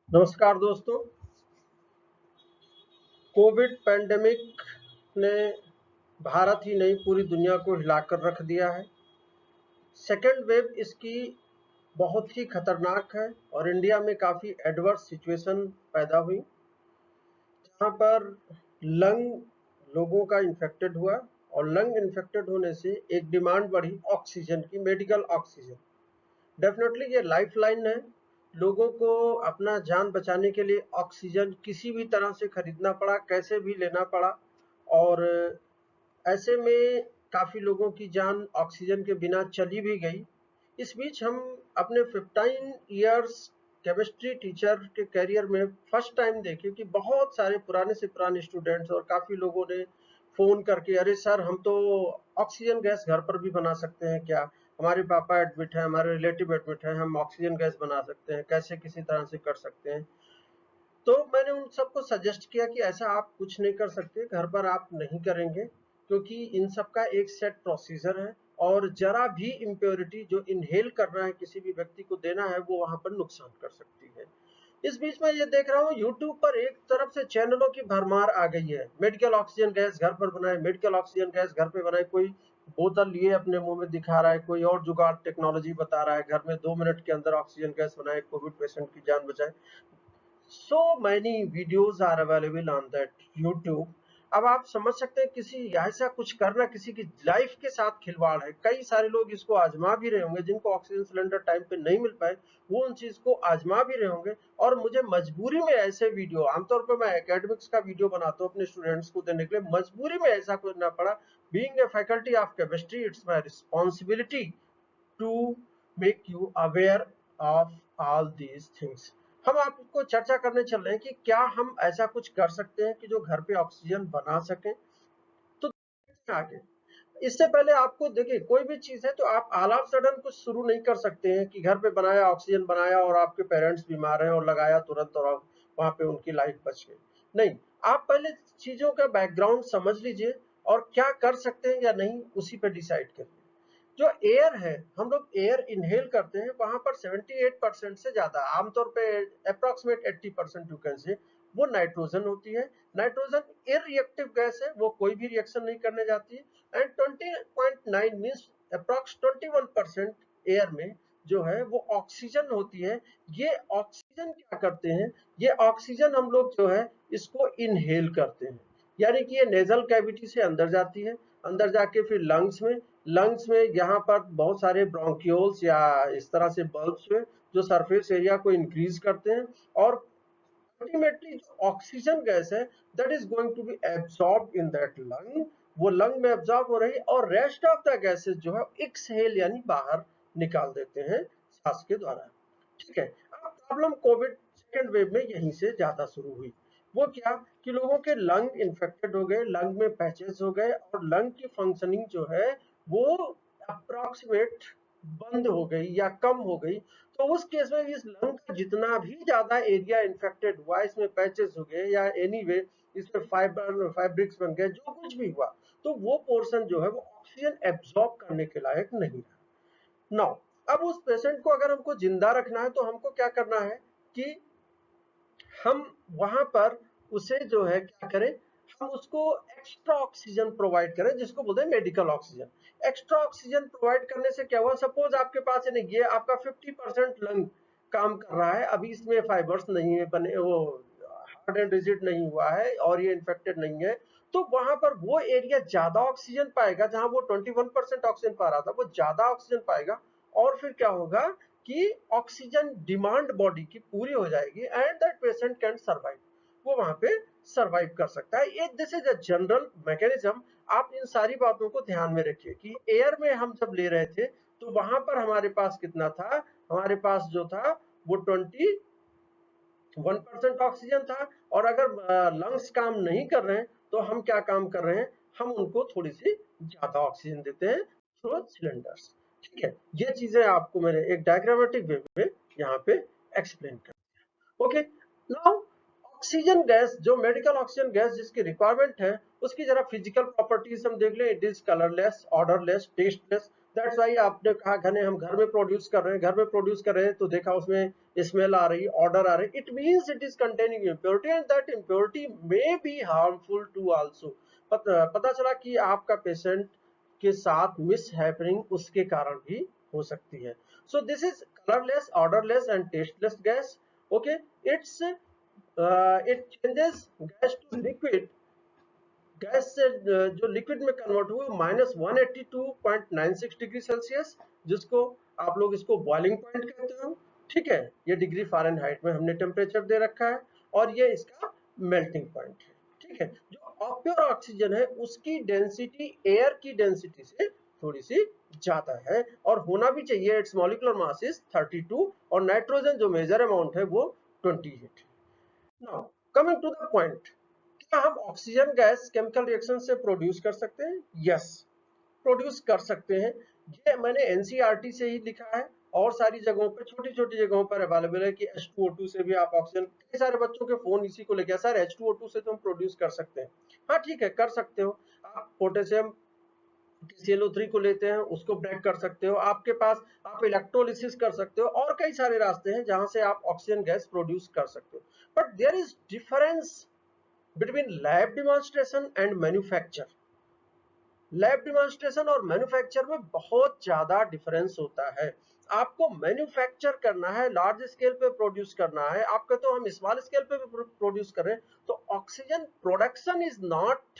नमस्कार दोस्तों। Covid pandemic ने भारत ही नहीं पूरी दुनिया को हिलाकर रख दिया है। सेकेंड वेव इसकी बहुत ही खतरनाक है और इंडिया में काफ़ी एडवर्स सिचुएशन पैदा हुई, जहाँ पर लंग लोगों का इन्फेक्टेड हुआ और लंग इन्फेक्टेड होने से एक डिमांड बढ़ी ऑक्सीजन की, मेडिकल ऑक्सीजन। डेफिनेटली ये लाइफलाइन है। लोगों को अपना जान बचाने के लिए ऑक्सीजन किसी भी तरह से खरीदना पड़ा, कैसे भी लेना पड़ा और ऐसे में काफ़ी लोगों की जान ऑक्सीजन के बिना चली भी गई। इस बीच हम अपने 15 इयर्स केमिस्ट्री टीचर के करियर में फर्स्ट टाइम देखे कि बहुत सारे पुराने से पुराने स्टूडेंट्स और काफ़ी लोगों ने फ़ोन करके, अरे सर हम तो ऑक्सीजन गैस घर पर भी बना सकते हैं क्या? हमारे पापा एडमिट है, हमारे रिलेटिव एडमिट है, हम ऑक्सीजन गैस बना सकते हैं, कैसे किसी तरह से कर सकते हैं? तो मैंने उन सबको सजेस्ट किया कि ऐसा आप कुछ नहीं कर सकते, घर पर आप नहीं करेंगे, क्योंकि इन सब का एक सेट प्रोसीजर है और जरा भी इम्प्योरिटी जो इनहेल कर रहा है किसी भी व्यक्ति को देना है, वो वहां पर नुकसान कर सकती है। इस बीच में ये देख रहा हूँ यूट्यूब पर एक तरफ से चैनलों की भरमार आ गई है, मेडिकल ऑक्सीजन गैस घर पर बनाए, मेडिकल ऑक्सीजन गैस घर पे बनाए। कोई बोतल लिए अपने मुंह में दिखा रहा है, कोई और जुगाड़ टेक्नोलॉजी बता रहा है, घर में 2 मिनट के अंदर ऑक्सीजन गैस बनाए, कोविड पेशेंट की जान बचाए। So many videos are available on that YouTube। अब आप समझ सकते हैं किसी ऐसा कुछ करना किसी की लाइफ के साथ खिलवाड़ है। कई सारे लोग इसको आजमा भी रहे होंगे, जिनको ऑक्सीजन सिलेंडर टाइम पे नहीं मिल पाए, वो उन चीज को आजमा भी रहे होंगे। और मुझे मजबूरी में ऐसे वीडियो, आमतौर पर मैं एकेडमिक्स का वीडियो बनाता हूँ अपने स्टूडेंट्स को देने के लिए, मजबूरी में ऐसा करना पड़ा। Being a faculty of chemistry, it's my responsibility to make you aware of all these things. हम आपको चर्चा करने चल रहे हैं कि क्या हम ऐसा कुछ कर सकते हैं कि जो घर पे ऑक्सीजन बना सकें। तो आगे इससे पहले आपको देखिए, कोई भी चीज है तो आप ऑल ऑफ सडन कुछ शुरू नहीं कर सकते हैं कि घर पे बनाया, ऑक्सीजन बनाया और आपके पेरेंट्स बीमार हैं और लगाया तुरंत और वहां पे उनकी लाइफ बच गई। नहीं, आप पहले चीजों का बैकग्राउंड समझ लीजिए और क्या कर सकते हैं या नहीं उसी पे डिसाइड करिए। जो एयर है, हम लोग एयर इनहेल करते हैं, वहां पर 78% से ज्यादा, आमतौर पे अप्रोक्सीमेट 80% यू कैन से, वो नाइट्रोजन होती है। नाइट्रोजन इरिएक्टिव गैस है, वो कोई भी रिएक्शन नहीं करने जाती है। एंड 20.9 मीन्स अप्रोक्स 21% एयर में जो है वो ऑक्सीजन होती है। ये ऑक्सीजन क्या करते हैं, ये ऑक्सीजन हम लोग जो है इसको इनहेल करते हैं, यानी कि ये नेजल कैविटी से अंदर जाती है, अंदर जाके फिर लंग्स में यहाँ पर बहुत सारे ब्रोंक्यूल्स या इस तरह से बल्ब्स में जो सरफेस एरिया को इंक्रीज करते हैं। और अल्टीमेटली जो ऑक्सीजन गैस है that is going to be absorbed in that lung, वो लंग में एब्सॉर्ब हो रही है और रेस्ट ऑफ द गैसेस जो है एक्सहेल यानी बाहर निकाल देते हैं सांस के द्वारा। ठीक है। अब प्रॉब्लम कोविड सेकेंड वेव में यहीं से ज्यादा शुरू हुई। वो क्या कि लोगों के लंग इन्फेक्टेड हो गए, लंग में पैचेस हो गए और लंग की फंक्शनिंग जो है वो अप्रोक्सीमेट बंद हो गई या कम हो गई। तो उस केस में इस लंग का जितना भी ज्यादा एरिया इन्फेक्टेड हुआ, इसमें पैचेस हो गए या एनीवे इसमें फैब्रिक्स बन गए, जो कुछ भी हुआ, तो वो पोर्शन जो है वो ऑक्सीजन एब्जॉर्ब करने के लायक नहीं रहा। नाउ अब उस पेशेंट को अगर हमको जिंदा रखना है तो हमको क्या करना है कि हम वहां पर उसे जो है क्या करें, हम उसको एक्स्ट्रा ऑक्सीजन प्रोवाइड करें, जिसको बोलते हैं medical oxygen. Extra oxygen provide करने से क्या हुआ, सपोज आपके पास नहीं, ये आपका 50% लंग काम कर रहा है, अभी इसमें फाइबर्स नहीं है बने, वो हार्ड एंड रिजिड नहीं हुआ है और ये इन्फेक्टेड नहीं है, तो वहां पर वो एरिया ज्यादा ऑक्सीजन पाएगा, जहां वो 21% ऑक्सीजन पा रहा था वो ज्यादा ऑक्सीजन पाएगा। और फिर क्या होगा कि ऑक्सीजन डिमांड बॉडी की पूरी हो जाएगी and that patient can survive, वो वहां पे सर्वाइव कर सकता है। ये this is a general mechanism. आप इन सारी बातों को ध्यान में रखिए कि एयर में हम जब ले रहे थे तो वहां पर हमारे पास कितना था, हमारे पास जो था वो 21% ऑक्सीजन था। और अगर लंग्स काम नहीं कर रहे हैं तो हम क्या काम कर रहे हैं, हम उनको थोड़ी सी ज्यादा ऑक्सीजन देते हैं थ्रू सिलेंडर्स। ठीक है, ये चीजें आपको मैंने एक डायग्रामेटिक वे में यहाँ पे एक्सप्लेन कर। ओके, नाउ ऑक्सीजन गैस, जो मेडिकल ऑक्सीजन गैस जिसकी रिक्वायरमेंट है, उसकी जरा फिजिकल प्रॉपर्टीज हम देख लें। It is colourless, odourless, tasteless, that's why आपने कहा घने हम घर में प्रोड्यूस कर रहे हैं, घर में प्रोड्यूस कर रहे हैं तो देखा उसमें स्मेल आ रही, ऑर्डर आ रही, it means it is containing impurity and that impurity may be harmful to also. पता चला कि आपका पेशेंट के साथ मिस हैपनिंग उसके कारण भी हो सकती है। So this is colourless, odourless and tasteless gas. Okay, it's it changes gas to liquid, gas से जो लिक्विड में कन्वर्ट हुए -182.96 डिग्री सेल्सियस, जिसको आप लोग इसको बॉइलिंग पॉइंट कहते हो। ठीक है, ये डिग्री फ़ारेनहाइट में हमने टेम्परेचर दे रखा है और ये इसका मेल्टिंग पॉइंट है। ठीक है, जो प्योर ऑक्सीजन है उसकी डेंसिटी एयर की डेंसिटी से थोड़ी सी ज्यादा है और होना भी चाहिए। इट्स मॉलिक्यूलर मास इज 32 और नाइट्रोजन जो मेजर अमाउंट है वो 28 है। Now coming to the point, क्या हम ऑक्सीजन गैस केमिकल रिएक्शन से प्रोड्यूस कर सकते हैं? यस, प्रोड्यूस कर सकते हैं। ये मैंने एनसीईआरटी से ही लिखा है और सारी जगहों पे, छोटी छोटी जगहों पर अवेलेबल है कि H2O2 से भी आप ऑक्सीजन, कई सारे बच्चों के फोन इसी को लेके, सर H2O2 से तो हम प्रोड्यूस कर सकते हैं। हाँ ठीक है, कर सकते हो। आप पोटेशियम ClO3 को लेते हैं, उसको ब्रेक कर सकते हो, आपके पास आप इलेक्ट्रोलिसिस कर सकते हो और कई सारे रास्ते हैं जहां से आप ऑक्सीजन गैस प्रोड्यूस कर सकते हो। But there is difference between lab demonstration and manufacture. Lab demonstration और मैन्युफैक्चर में बहुत ज्यादा डिफरेंस होता है। आपको मैन्युफैक्चर करना है, लार्ज स्केल पे प्रोड्यूस करना है, आपका तो हम स्मॉल स्केल पे प्रोड्यूस कर रहे हैं, तो oxygen production is not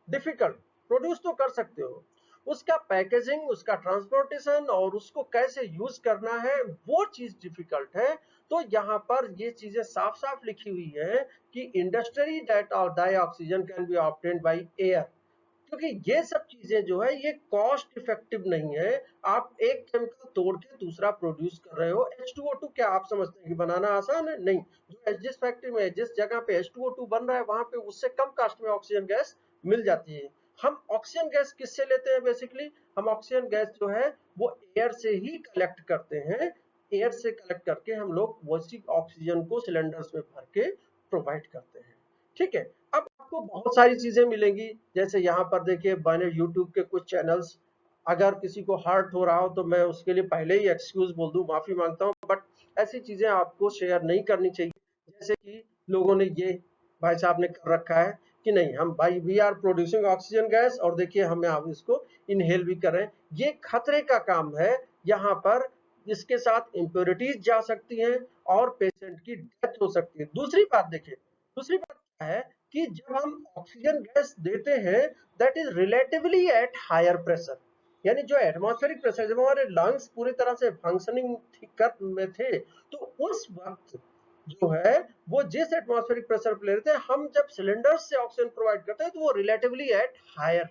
difficult, produce तो कर सकते हो। उसका पैकेजिंग, उसका ट्रांसपोर्टेशन और उसको कैसे यूज करना है वो चीज डिफिकल्ट है। तो यहाँ पर ये चीजें साफ साफ लिखी हुई है कि industry that dioxygen can be obtained by air, क्योंकि ये सब चीजें जो है ये कॉस्ट इफेक्टिव नहीं है। आप एक केमिकल तोड़ के दूसरा प्रोड्यूस कर रहे हो। H2O2 क्या आप समझते हैं कि बनाना आसान है? नहीं। जो जिस फैक्ट्री में, जिस जगह पे H2O2 बन रहा है वहां पे उससे कम कास्ट में ऑक्सीजन गैस मिल जाती है। हम ऑक्सीजन गैस किससे लेते हैं? बेसिकली हम ऑक्सीजन गैस जो है वो एयर से ही कलेक्ट करते हैं। एयर से कलेक्ट करके हम लोग वैसी ऑक्सीजन को सिलेंडर्स में भर के प्रोवाइड करते हैं। ठीक है, अब आपको बहुत सारी चीजें मिलेंगी, जैसे यहाँ पर देखिए मैंने यूट्यूब के कुछ चैनल्स, अगर किसी को हर्ट हो रहा हो तो मैं उसके लिए पहले ही एक्सक्यूज बोल दूं, माफी मांगता हूं, बट ऐसी चीजें आपको शेयर नहीं करनी चाहिए। जैसे कि लोगों ने ये, भाई साहब ने कर रखा है कि नहीं हम भाई we are producing oxygen gas और देखिए हमें आप इसको इनहेल भी कर रहे हैं, ये खतरे का काम है। यहाँ पर इसके साथ इम्प्योरिटीज जा सकती हैं और पेशेंट की डेथ हो सकती है। दूसरी बात देखिए, दूसरी बात क्या है कि जब हम ऑक्सीजन गैस देते हैं that is relatively at higher pressure, यानी जो एटमॉस्फेरिक प्रेशर, जब हमारे लंग्स पूरी तरह से फंक्शनिंग कर में थे तो उस वक्त जो है वो जिस एटमॉस्फेरिक प्रेशर पे ले रहे थे, हम जब सिलेंडर से ऑक्सीजन प्रोवाइड करते हैं तो वो रिलेटिवली एट हायर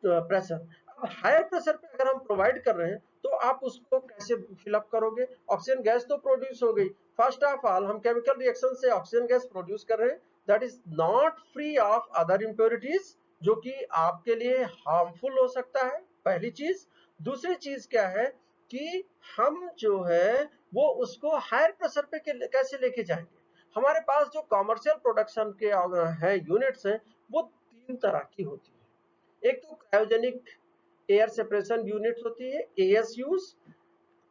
प्रेशर। अब हायर प्रेशर पे अगर हम प्रोवाइड कर रहे हैं तो आप उसको कैसे फिलअप करोगे? ऑक्सीजन गैस तो प्रोड्यूस हो गई। फर्स्ट ऑफ ऑल हम केमिकल रिएक्शन से ऑक्सीजन गैस प्रोड्यूस कर रहे हैं that is not free of other impurities, जो कि आपके लिए हार्मफुल हो सकता है, पहली चीज। दूसरी चीज क्या है कि हम जो है वो उसको हायर प्रेशर पे कैसे लेके जाएंगे? हमारे पास जो कॉमर्शियल प्रोडक्शन के है यूनिट्स हैं वो तीन तरह की होती है। एक तो क्रायोजेनिक एयर सेपरेशन यूनिट्स होती है, ASUs।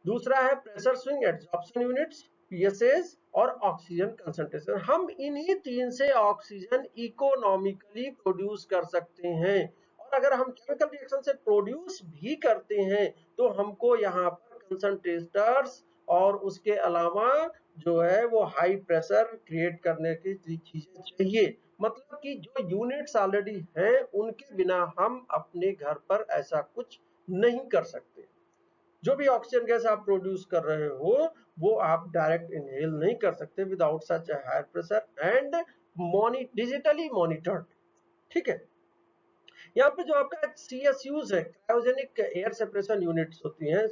दूसरा है pressure swing adsorption units, PSAs। और ऑक्सीजन कंसंट्रेशन, हम इन्हीं तीन से ऑक्सीजन इकोनॉमिकली प्रोड्यूस कर सकते हैं। और अगर हम केमिकल रिएक्शन से प्रोड्यूस भी करते हैं तो हमको यहाँ पर कंसंट्रेटर्स और उसके अलावा जो है वो हाई प्रेशर क्रिएट करने की चीजें चाहिए। मतलब कि जो यूनिट्स ऑलरेडी हैं उनके बिना हम अपने घर पर ऐसा कुछ नहीं कर सकते। जो भी ऑक्सीजन गैस आप प्रोड्यूस कर रहे हो वो आप डायरेक्ट इनहेल नहीं कर सकते without such a higher pressure and digitally monitored. ठीक है, यहाँ पे जो आपका CSUs है, क्रायोजेनिक एयर सेपरेशन यूनिट्स होती हैं,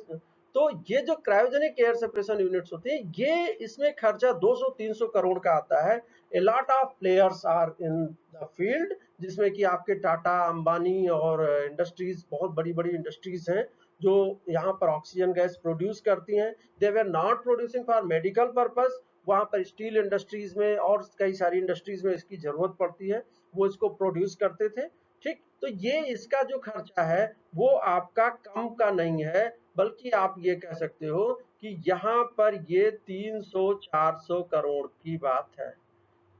तो ये जो क्रायोजेनिक एयर सेपरेशन यूनिट्स होती हैं ये, इसमें खर्चा 200-300 करोड़ का आता है। A lot of players are in the field, जिसमें कि आपके टाटा, अंबानी और इंडस्ट्रीज, बहुत बड़ी बड़ी इंडस्ट्रीज हैं जो यहाँ पर ऑक्सीजन गैस प्रोड्यूस करती हैं। They were not producing for medical purpose, वहाँ पर स्टील इंडस्ट्रीज में और कई सारी इंडस्ट्रीज में इसकी जरूरत पड़ती है, वो इसको प्रोड्यूस करते थे। ठीक, तो ये इसका जो खर्चा है वो आपका कम का नहीं है, बल्कि आप ये कह सकते हो कि यहाँ पर ये 300-400 करोड़ की बात है।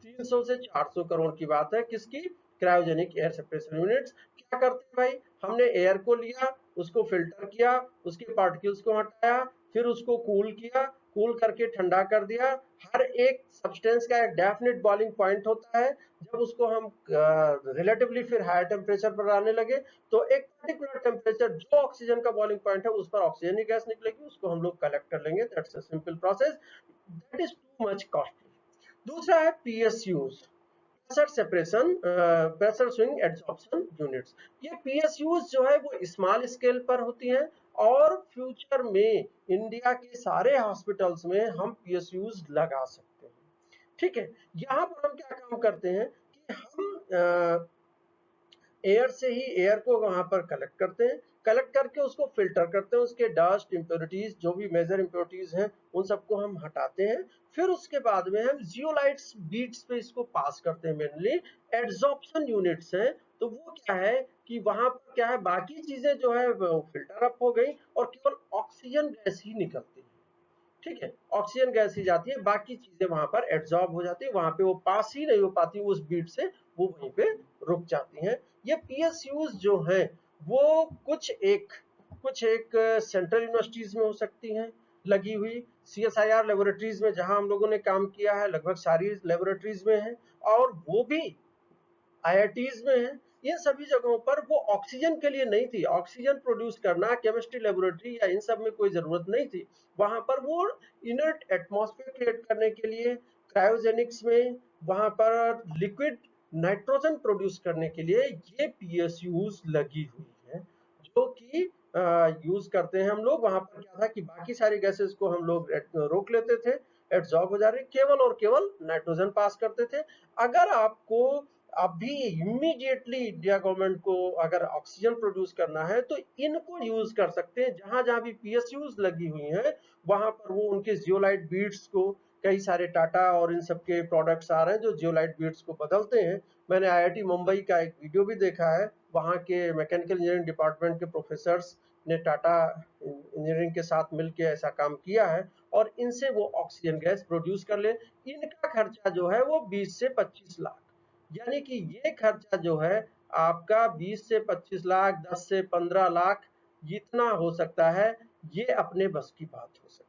300 से 400 करोड़ की बात है। किसकी? Cryogenic air separation units. क्या करते हैं भाई? हमने एयर को लिया, उसको फिल्टर किया, उसके पार्टिकल्स को हटाया, फिर उसको कूल किया, कूल करके ठंडा कर दिया। हर एक सब्सटेंस का एक डेफिनेट बॉइलिंग पॉइंट होता है। जब उसको हम रिलेटिवली फिर हायर टेम्परेचर पर आने लगे, तो एक पर्टिकुलर टेम्परेचर जो ऑक्सीजन का बॉइलिंग पॉइंट है उस पर ऑक्सीजन की गैस निकलेगी, उसको हम लोग कलेक्ट कर लेंगे। That's a simple process, that is too much costly. दूसरा है PSUs, pressure separation, pressure swing adsorption units. ये पीएसयूज जो है वो स्मॉल स्केल पर होती हैं, और फ्यूचर में इंडिया के सारे हॉस्पिटल्स में हम पीएसयूज लगा सकते हैं। ठीक है, यहाँ पर हम क्या काम करते हैं कि हम एयर से ही एयर को वहां पर कलेक्ट करते हैं, कलेक्ट करके उसको फिल्टर करते हैं, उसके डस्ट इम्प्योरिटीज जो भी मेजर इम्प्योरिटीज हैं उन सबको हम हटाते हैं। फिर उसके बाद में हम जियोलाइट्स बीट्स पे इसको पास करते हैं। मेनली एड्सॉर्प्शन यूनिट्स हैं, तो वो क्या है कि वहां पर क्या है, बाकी चीजें जो है वो फिल्टर अप हो गई और केवल ऑक्सीजन गैस ही निकलती है। ठीक है, ऑक्सीजन गैस ही जाती है, बाकी चीजें वहां पर एब्जॉर्ब हो जाती है, वहां पे वो पास ही नहीं हो पाती उस बीट से, वो वहीं पे रुक जाती हैं। ये पीएसयूज जो है वो कुछ एक सेंट्रल यूनिवर्सिटीज में हो सकती हैं लगी हुई, सीएसआईआर लेबोरेटरीज में जहां हम लोगों ने काम किया है लगभग सारी लेबोरेटरीज में है, और वो भी आईआईटीज में है। इन सभी जगहों पर वो ऑक्सीजन के लिए नहीं थी, ऑक्सीजन प्रोड्यूस करना केमिस्ट्री लेबोरेटरी या इन सब में कोई जरूरत नहीं थी। वहां पर वो इनर्ट एटमॉस्फेयर क्रिएट करने के लिए, क्रायोजेनिक्स में वहां पर लिक्विड नाइट्रोजन प्रोड्यूस करने के लिए ये पीएसयूज लगी हुई है, जो कि यूज करते हैं हम लोग। वहां पर क्या था कि बाकी सारी गैसेस को हम लोग रोक लेते थे, एब्जॉर्ब हो जा रही, केवल और केवल नाइट्रोजन पास करते थे। अगर आपको अभी इमीडिएटली इंडिया गवर्नमेंट को अगर ऑक्सीजन प्रोड्यूस करना है तो इनको यूज कर सकते हैं। जहां जहां भी पीएसयूज लगी हुई हैं वहां पर वो उनके जियोलाइट बीड्स को, कई सारे टाटा और इन सब के प्रोडक्ट्स आ रहे हैं जो जियोलाइट बीड्स को बदलते हैं। मैंने आईआईटी मुंबई का एक वीडियो भी देखा है, वहां के मैकेनिकल इंजीनियरिंग डिपार्टमेंट के प्रोफेसर ने टाटा इंजीनियरिंग के साथ मिलकर ऐसा काम किया है, और इनसे वो ऑक्सीजन गैस प्रोड्यूस कर ले। इनका खर्चा जो है वो 20 से 25 लाख, यानी कि ये खर्चा जो है आपका 20 से 25 लाख, 10 से 15 लाख जितना हो सकता है, ये अपने बस की बात हो सकती है।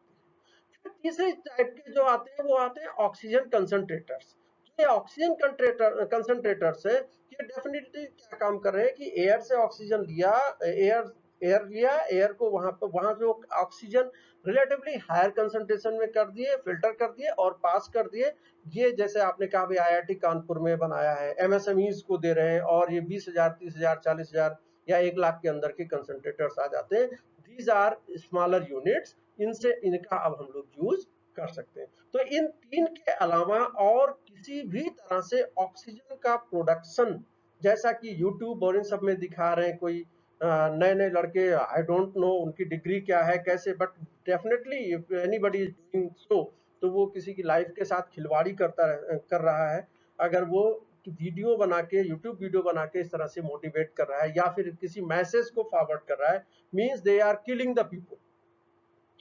फिर तीसरे टाइप के जो आते हैं वो आते हैं ऑक्सीजन कंसंट्रेटर्स। ये ऑक्सीजन कंसंट्रेटर्स है, ये डेफिनेटली क्या काम कर रहे हैं कि एयर से ऑक्सीजन लिया, एयर एयर लिया, एयर को वहां पर वहां जो ऑक्सीजन रिलेटिवली हायर कंसंट्रेशन में कर दिए, फिल्टर कर दिए और पास कर दिए। ये जैसे आपने कहा भाई आईआईटी कानपुर में बनाया है, एमएसएमईज को दे रहे हैं, और ये 20,000, 30,000, 40,000 या 1 लाख के अंदर के कंसंट्रेटर्स आ जाते हैं। दीज आर स्मॉलर यूनिट्स, इनसे इनका अब हम लोग यूज कर सकते हैं। तो इन तीन के अलावा और किसी भी तरह से ऑक्सीजन का प्रोडक्शन, जैसा कि यूट्यूब और इन सब में दिखा रहे हैं कोई नए नए लड़के, आई डोंट नो उनकी डिग्री क्या है कैसे, but definitely if anybody is doing so, तो वो किसी की लाइफ के साथ खिलवाड़ी कर रहा है। अगर वो वीडियो बना के, यूट्यूब वीडियो बना के इस तरह से मोटिवेट कर रहा है या फिर किसी मैसेज को फॉरवर्ड कर रहा है, means they are killing the people.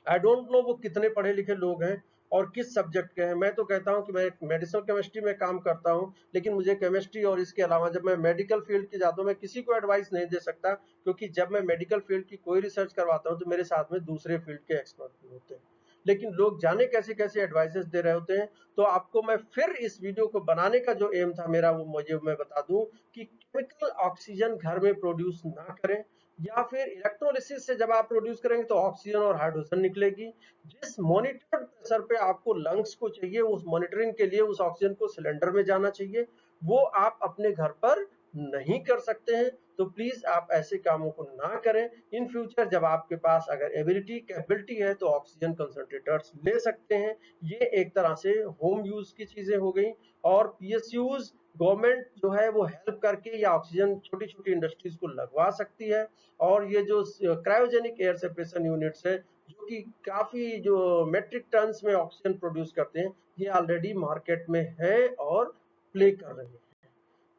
I don't know वो कितने पढ़े लिखे लोग हैं और किस सब्जेक्ट के हैं। मैं तो कहता हूं कि मैं मेडिसिनल केमिस्ट्री में काम करता हूं, लेकिन मुझे केमिस्ट्री और इसके अलावा जब मैं मेडिकल फील्ड की जाता हूं, मैं किसी को एडवाइस नहीं दे सकता, क्योंकि जब मैं मेडिकल फील्ड की कोई रिसर्च करवाता हूं तो मेरे साथ में दूसरे फील्ड के एक्सपर्ट भी होते हैं। लेकिन लोग जाने कैसे कैसे एडवाइसेस दे रहे होते हैं। तो आपको मैं फिर इस वीडियो को बनाने का जो एम था मेरा, वो मुझे मैं बता दूं कि केमिकल ऑक्सीजन घर में प्रोड्यूस ना करें, या फिर इलेक्ट्रोलिसिस से जब आप प्रोड्यूस करेंगे तो ऑक्सीजन और हाइड्रोजन निकलेगी। जिस मॉनिटर्ड प्रेशर पे आपको लंग्स को चाहिए, उस मॉनिटरिंग के लिए उस ऑक्सीजन को सिलेंडर में जाना चाहिए, वो आप अपने घर पर नहीं कर सकते हैं। तो प्लीज आप ऐसे कामों को ना करें। इन फ्यूचर जब आपके पास अगर एबिलिटी कैपेबिलिटी है तो ऑक्सीजन कंसंट्रेटर्स ले सकते हैं। ये एक तरह से होम यूज की चीजें हो गई। और पीएसयूज गवर्नमेंट जो है वो हेल्प करके या ऑक्सीजन छोटी छोटी इंडस्ट्रीज को लगवा सकती है। और ये जो क्रायोजेनिक एयर सेपरेशन यूनिट्स है, जो कि काफी जो मेट्रिक टन्स में ऑक्सीजन प्रोड्यूस करते हैं, ये ऑलरेडी मार्केट में है और प्ले कर रहे हैं।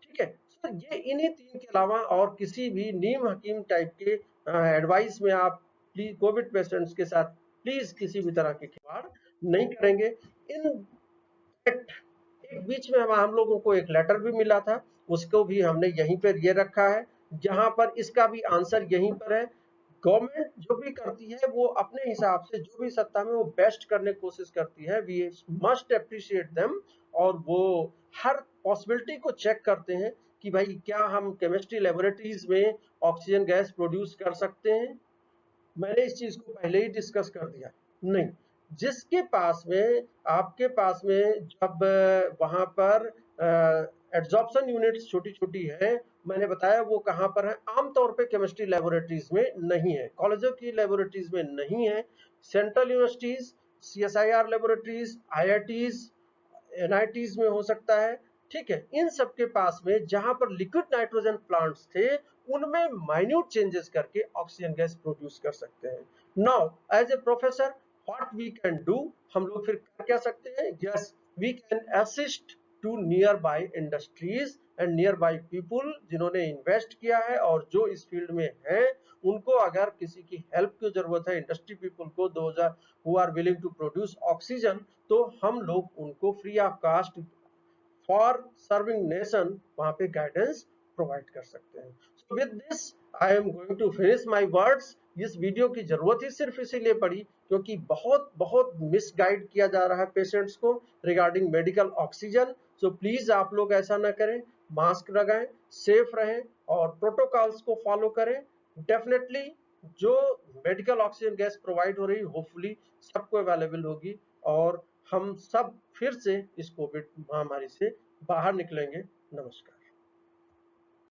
ठीक है, तो ये इन्हीं 3 के अलावा और किसी भी नीम हकीम टाइप के एडवाइस में आप प्लीज कोविड पेशेंट्स के साथ प्लीज किसी भी तरह के खिलवाड़ नहीं करेंगे। इन फैक्ट एक बीच में हम लोगों को एक लेटर भी मिला था, उसको भी हमने यहीं पर ये रखा है, जहां पर इसका भी आंसर यहीं पर है। गवर्नमेंट जो भी करती है वो अपने हिसाब से जो भी सत्ता में वो बेस्ट करने की कोशिश करती है, वी मस्ट अप्रिशिएट देम। और वो हर पॉसिबिलिटी को चेक करते हैं कि भाई क्या हम केमिस्ट्री लेबोरेटरीज में ऑक्सीजन गैस प्रोड्यूस कर सकते हैं। मैंने इस चीज को पहले ही डिस्कस कर दिया। नहीं, जिसके पास में आपके पास में जब वहां पर एड्सॉर्प्शन यूनिट्स छोटी छोटी है, मैंने बताया वो कहां पर है, आमतौर पे केमिस्ट्री लेबोरेटरीज में नहीं है, कॉलेजों की लेबोरेटरीज में नहीं है। Central universities, CSIR laboratories, IITs, NITs में हो सकता है। ठीक है, इन सब के पास में जहां पर लिक्विड नाइट्रोजन प्लांट्स थे, उनमें माइन्यूट चेंजेस करके ऑक्सीजन गैस प्रोड्यूस कर सकते हैं। Now as a professor what we can do, हम लोग फिर कर क्या सकते हैं? Yes, we can assist to nearby industries and nearby people जिन्होंने इन्वेस्ट किया है और जो इस फील्ड में है, उनको अगर किसी की हेल्प की जरूरत है, इंडस्ट्री पीपुल को, 2000 who are willing to produce oxygen, तो हम लोग उनको free of cost for serving nation वहां पे गाइडेंस प्रोवाइड कर सकते हैं। So with this I am going to finish my words. इस वीडियो की जरूरत ही सिर्फ इसीलिए पड़ी क्योंकि बहुत बहुत मिसगाइड किया जा रहा है पेशेंट्स को regarding medical oxygen. So please आप लोग ऐसा ना करें, मास्क लगाएं, सेफ रहें और प्रोटोकॉल्स को फॉलो करें। डेफिनेटली जो मेडिकल ऑक्सीजन गैस प्रोवाइड हो रही होपफुली सबको अवेलेबल होगी और हम सब फिर से इस कोविड महामारी से बाहर निकलेंगे। नमस्कार।